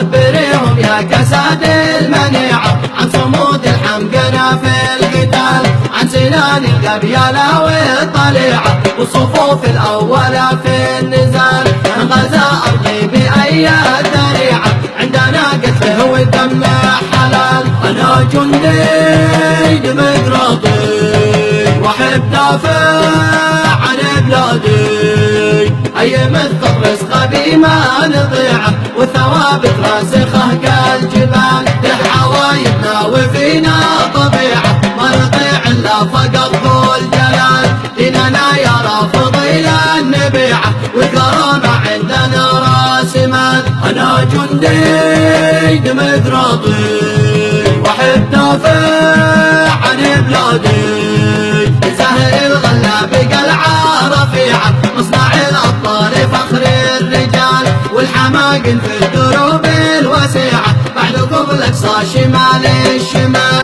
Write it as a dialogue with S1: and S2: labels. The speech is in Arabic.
S1: خبريهم يا كساد المنيعة عن صمود الحمقنا في القتال، عن سنان القبيلة والطليعة والصفوف الأولى في النزال. غزا أرضي بأي ذريعة عندنا قتله والدم حلال. أنا جندي ديمقراطي واحب دافع عن بلادي، أيم الثغر اسقى ما نضيعه والثوابت راسخة كالجبال. لحوايبنا وفينا طبيعة ما نطيع إلا فقط ذو الجلال. ديننا يا رافضي للنبيعة والكرامة عندنا راس مال. أنا جندي ديمقراطي واحب دافع عن بلادي، زهر الغلة بقلعة رفيعة مصنع الأبطال فخر الرجال. والحماقل في الدروب الوسيعة بعد قبل أقصى شمال الشمال.